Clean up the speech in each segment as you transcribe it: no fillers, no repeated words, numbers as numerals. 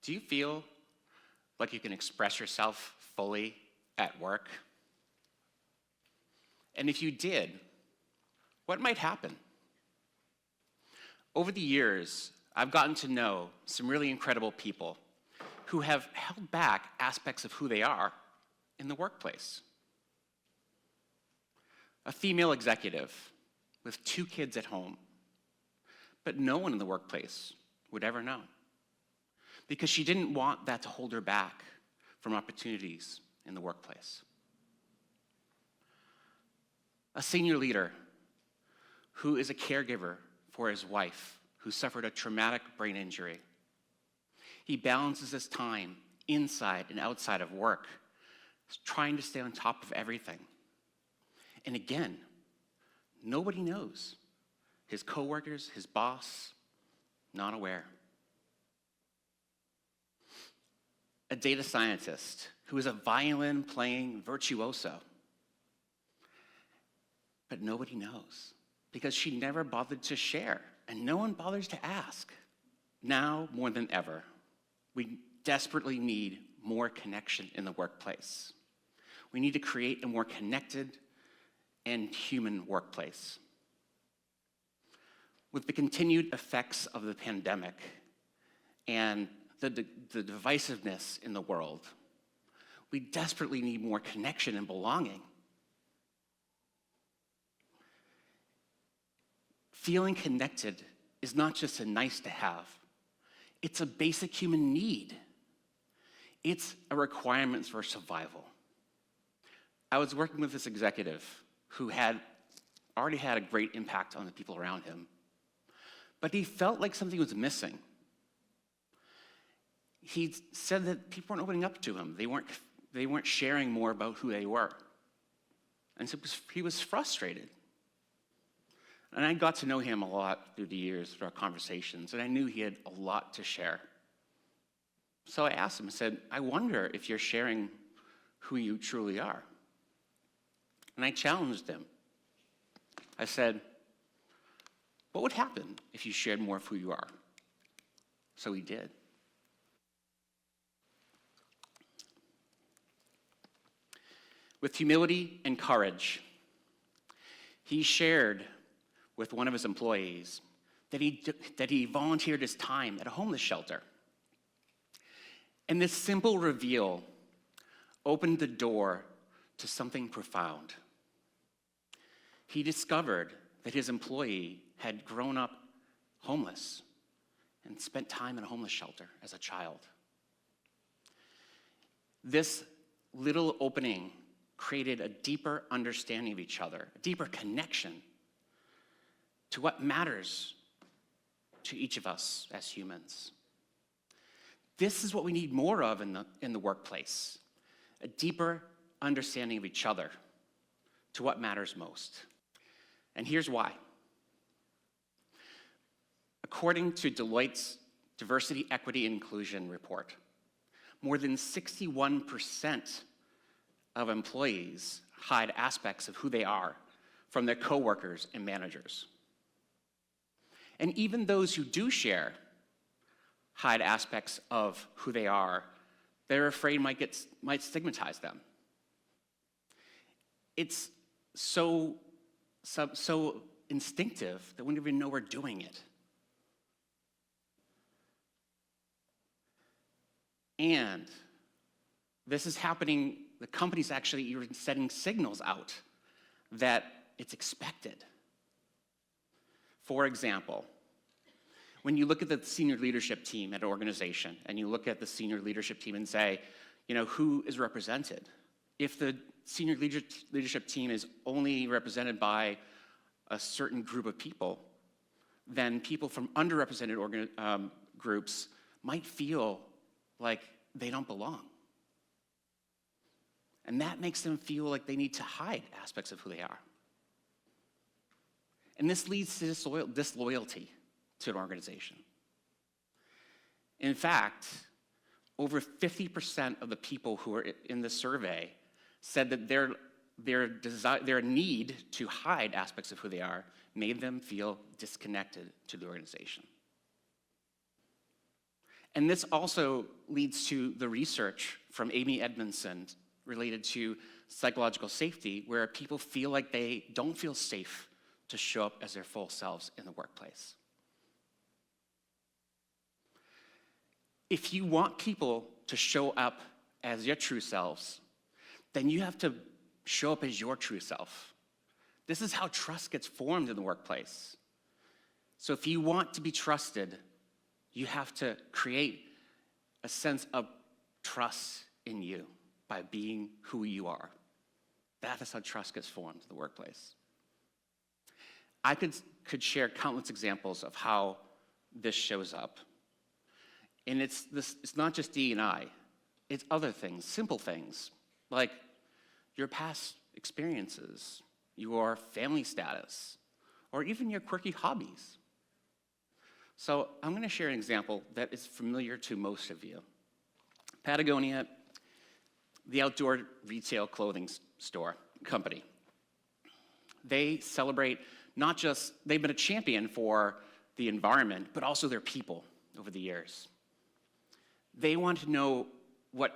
Do you feel like you can express yourself fully at work? And if you did, what might happen? Over the years, I've gotten to know some really incredible people who have held back aspects of who they are in the workplace. A female executive with 2 kids at home, but no one in the workplace would ever know because she didn't want that to hold her back from opportunities in the workplace. A senior leader who is a caregiver for his wife who suffered a traumatic brain injury. He balances his time inside and outside of work, trying to stay on top of everything. And again, nobody knows. His coworkers, his boss, not aware. A data scientist who is a violin-playing virtuoso. But nobody knows because she never bothered to share, and no one bothers to ask. Now, more than ever, we desperately need more connection in the workplace. We need to create a more connected and human workplace. With the continued effects of the pandemic and the divisiveness in the world, we desperately need more connection and belonging. Feeling connected is not just a nice to have, it's a basic human need. It's a requirement for survival. I was working with this executive who had already had a great impact on the people around him, but he felt like something was missing. He said that people weren't opening up to him. They weren't sharing more about who they were. And so he was frustrated. And I got to know him a lot through the years, through our conversations, and I knew he had a lot to share. So I asked him, I said, I wonder if you're sharing who you truly are. And I challenged him. I said, what would happen if you shared more of who you are? So he did. With humility and courage, he shared with one of his employees that he volunteered his time at a homeless shelter. And this simple reveal opened the door to something profound. He discovered that his employee had grown up homeless and spent time in a homeless shelter as a child. This little opening created a deeper understanding of each other, a deeper connection to what matters to each of us as humans. This is what we need more of in the workplace, a deeper understanding of each other to what matters most. And here's why. According to Deloitte's Diversity, Equity, and Inclusion report, more than 61% of employees hide aspects of who they are from their coworkers and managers. And even those who do share hide aspects of who they are, they're afraid might stigmatize them. It's so instinctive that we don't even know we're doing it. And this is happening, the company's actually even setting signals out that it's expected. For example, when you look at the senior leadership team at an organization and you look at the senior leadership team and say, who is represented? If the senior leadership team is only represented by a certain group of people, then people from underrepresented groups might feel like they don't belong. And that makes them feel like they need to hide aspects of who they are. And this leads to disloyalty to an organization. In fact, over 50% of the people who are in the survey said that their need to hide aspects of who they are made them feel disconnected to the organization. And this also leads to the research from Amy Edmondson related to psychological safety, where people feel like they don't feel safe to show up as their full selves in the workplace. If you want people to show up as your true selves, then you have to show up as your true self. This is how trust gets formed in the workplace. So if you want to be trusted, you have to create a sense of trust in you by being who you are. That is how trust gets formed in the workplace. I could share countless examples of how this shows up. And it's not just D&I, it's other things, simple things, like your past experiences, your family status, or even your quirky hobbies. So I'm going to share an example that is familiar to most of you. Patagonia, the outdoor retail clothing store company. They celebrate not just, they've been a champion for the environment, but also their people over the years. They want to know what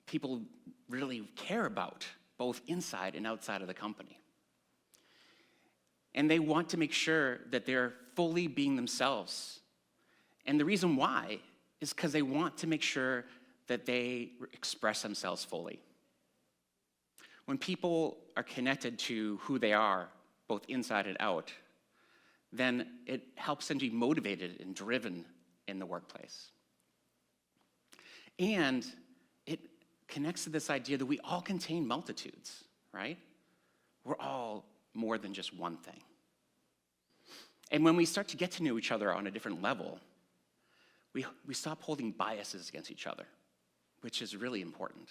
people really care about, both inside and outside of the company. And they want to make sure that they're fully being themselves. And the reason why is because they want to make sure that they express themselves fully. When people are connected to who they are, both inside and out, then it helps them to be motivated and driven in the workplace. And it connects to this idea that we all contain multitudes, right? We're all more than just one thing. And when we start to get to know each other on a different level, we stop holding biases against each other, which is really important.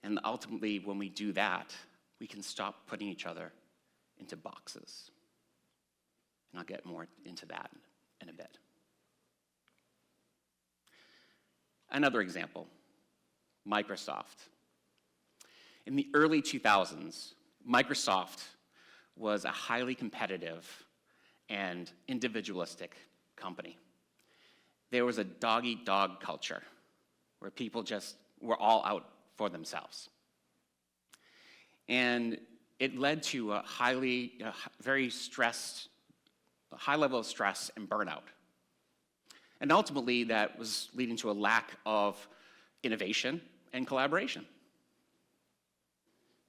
And ultimately, when we do that, we can stop putting each other into boxes. And I'll get more into that in a bit. Another example, Microsoft. In the early 2000s, Microsoft was a highly competitive and individualistic company. There was a dog-eat-dog culture where people just were all out for themselves. And it led to a very stressed, a high level of stress and burnout. And ultimately, that was leading to a lack of innovation and collaboration.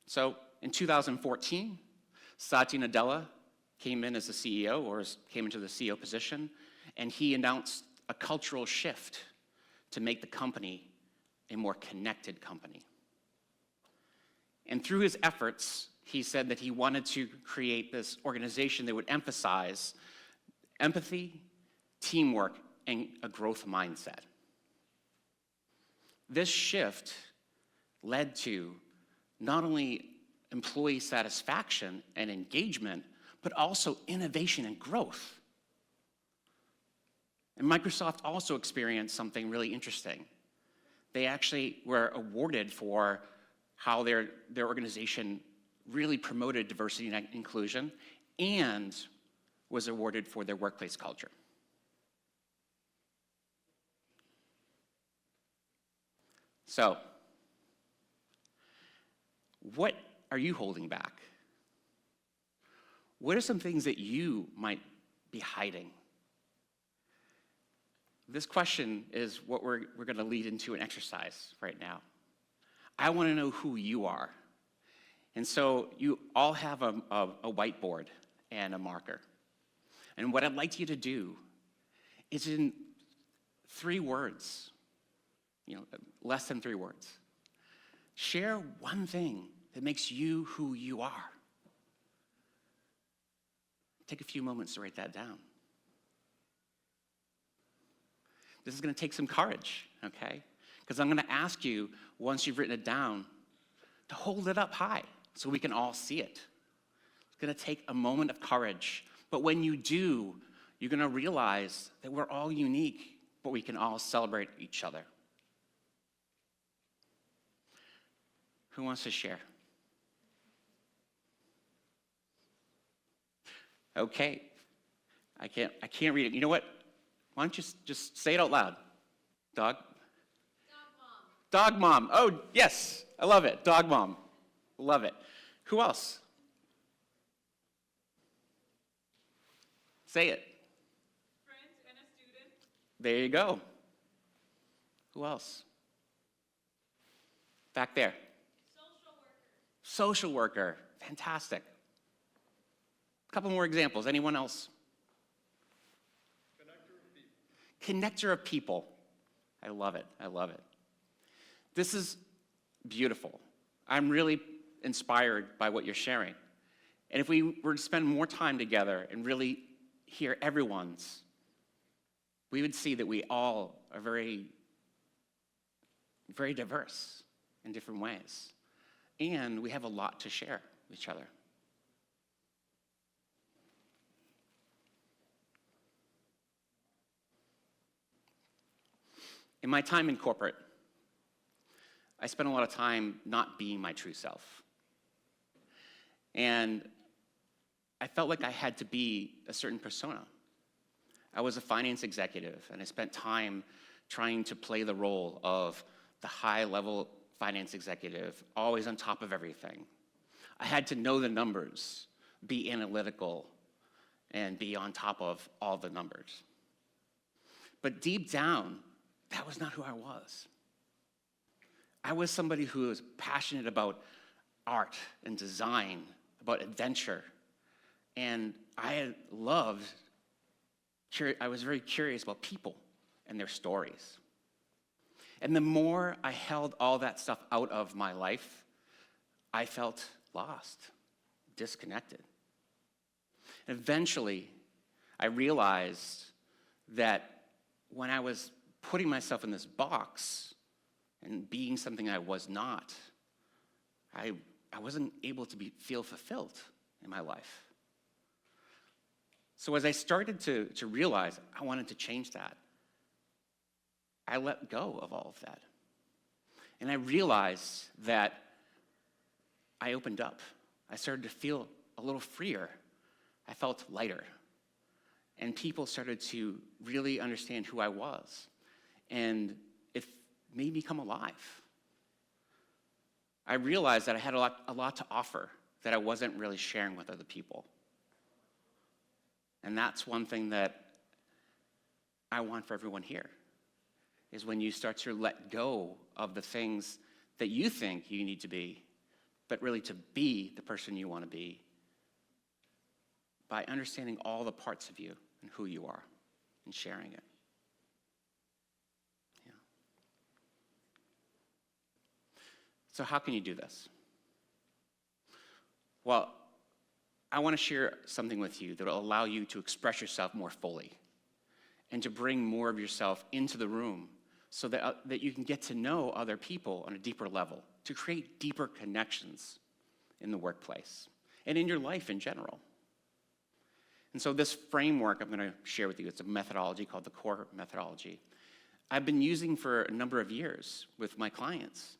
So in 2014, Satya Nadella came in as the CEO, or came into the CEO position, and he announced a cultural shift to make the company a more connected company. And through his efforts, he said that he wanted to create this organization that would emphasize empathy, teamwork, and a growth mindset. This shift led to not only employee satisfaction and engagement, but also innovation and growth. And Microsoft also experienced something really interesting. They actually were awarded for how their organization really promoted diversity and inclusion, and was awarded for their workplace culture. So, what are you holding back? What are some things that you might be hiding? This question is what we're going to lead into an exercise right now. I want to know who you are. And so you all have a whiteboard and a marker. And what I'd like you to do is, in 3 words, less than 3 words, share one thing that makes you who you are. Take a few moments to write that down. This is going to take some courage, okay? Because I'm going to ask you, once you've written it down, to hold it up high so we can all see it. It's going to take a moment of courage. But when you do, you're going to realize that we're all unique, but we can all celebrate each other. Who wants to share? Okay. I can't read it. You know what? Why don't you just say it out loud? Dog? Dog mom. Oh, yes. I love it. Dog mom. Love it. Who else? Say it. Friend and a student. There you go. Who else? Back there. Social worker. Social worker. Fantastic. A couple more examples. Anyone else? Connector of people. Connector of people. I love it. I love it. This is beautiful. I'm really inspired by what you're sharing. And if we were to spend more time together and really hear everyone's, we would see that we all are very, very diverse in different ways. And we have a lot to share with each other. In my time in corporate, I spent a lot of time not being my true self. And I felt like I had to be a certain persona. I was a finance executive, and I spent time trying to play the role of the high-level finance executive, always on top of everything. I had to know the numbers, be analytical, and be on top of all the numbers. But deep down, that was not who I was. I was somebody who was passionate about art and design, about adventure. And I was very curious about people and their stories. And the more I held all that stuff out of my life, I felt lost, disconnected. And eventually, I realized that when I was putting myself in this box and being something I was not, I wasn't able to feel fulfilled in my life. So as I started to realize I wanted to change that, I let go of all of that. And I realized that I opened up. I started to feel a little freer. I felt lighter. And people started to really understand who I was. And it made me come alive. I realized that I had a lot to offer that I wasn't really sharing with other people. And that's one thing that I want for everyone here, is when you start to let go of the things that you think you need to be, but really to be the person you want to be, by understanding all the parts of you and who you are and sharing it. Yeah. So how can you do this? Well, I want to share something with you that will allow you to express yourself more fully and to bring more of yourself into the room so that you can get to know other people on a deeper level, to create deeper connections in the workplace and in your life in general. And so this framework I'm going to share with you, it's a methodology called the CORE methodology. I've been using for a number of years with my clients,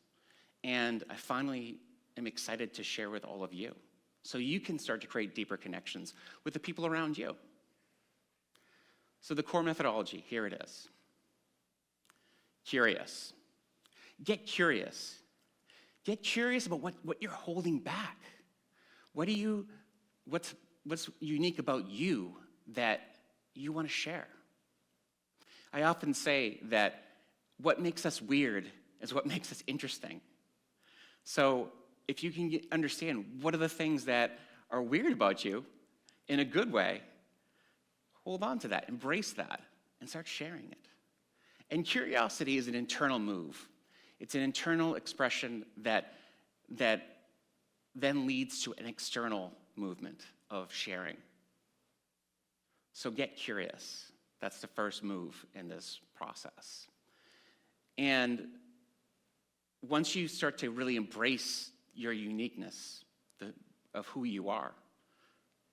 and I finally am excited to share with all of you, so you can start to create deeper connections with the people around you. So the CORE methodology, here it is. Curious. Get curious. Get curious about what you're holding back. What's unique about you that you want to share? I often say that what makes us weird is what makes us interesting. So if you can understand what are the things that are weird about you in a good way, hold on to that, embrace that, and start sharing it. And curiosity is an internal move. It's an internal expression that then leads to an external movement of sharing. So get curious. That's the first move in this process. And once you start to really embrace your uniqueness of who you are,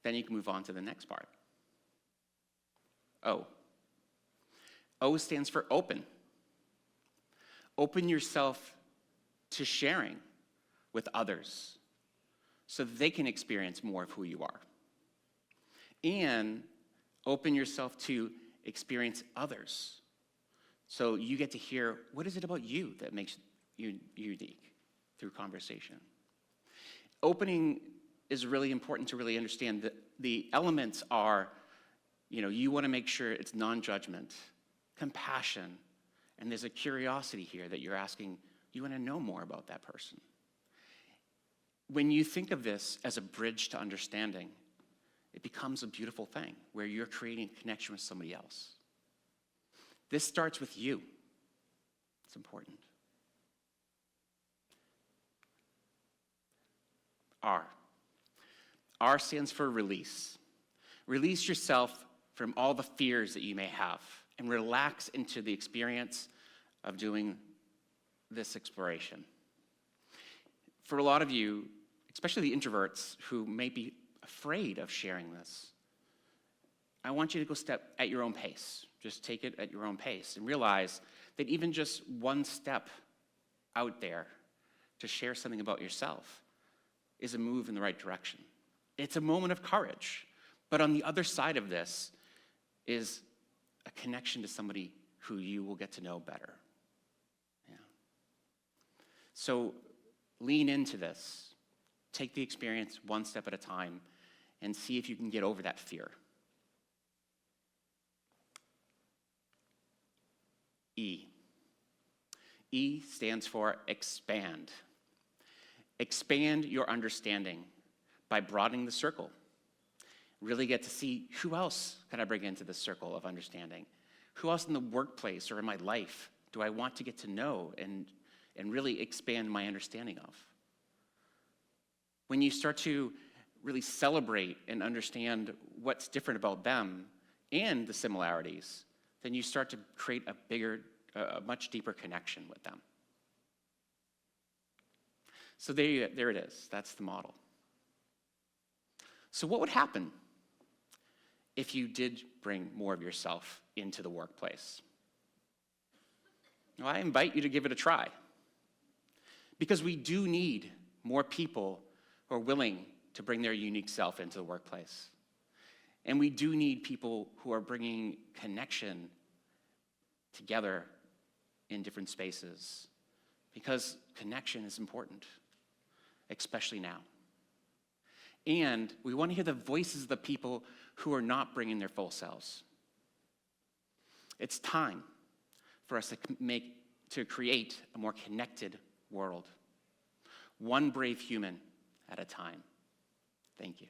then you can move on to the next part. O. O stands for open. Open yourself to sharing with others so that they can experience more of who you are. And open yourself to experience others. So you get to hear, what is it about you that makes you unique through conversation? Opening is really important to really understand that the elements are, you want to make sure it's non-judgment, compassion, and there's a curiosity here that you're asking, you want to know more about that person. When you think of this as a bridge to understanding, it becomes a beautiful thing where you're creating a connection with somebody else. This starts with you. It's important. R. R stands for release. Release yourself from all the fears that you may have and relax into the experience of doing this exploration. For a lot of you, especially the introverts who may be afraid of sharing this, I want you to go step at your own pace. Just take it at your own pace and realize that even just one step out there to share something about yourself is a move in the right direction. It's a moment of courage, but on the other side of this is a connection to somebody who you will get to know better. Yeah. So lean into this. Take the experience one step at a time and see if you can get over that fear. E. E stands for expand. Expand your understanding by broadening the circle. Really get to see, who else can I bring into this circle of understanding? Who else in the workplace or in my life do I want to get to know and really expand my understanding of? When you start to really celebrate and understand what's different about them and the similarities, then you start to create a much deeper connection with them. So there it is. That's the model. So what would happen if you did bring more of yourself into the workplace? Well, I invite you to give it a try. Because we do need more people who are willing to bring their unique self into the workplace. And we do need people who are bringing connection together in different spaces. Because connection is important, especially now. And we want to hear the voices of the people who are not bringing their full selves. It's time for us to create a more connected world. One brave human at a time. Thank you.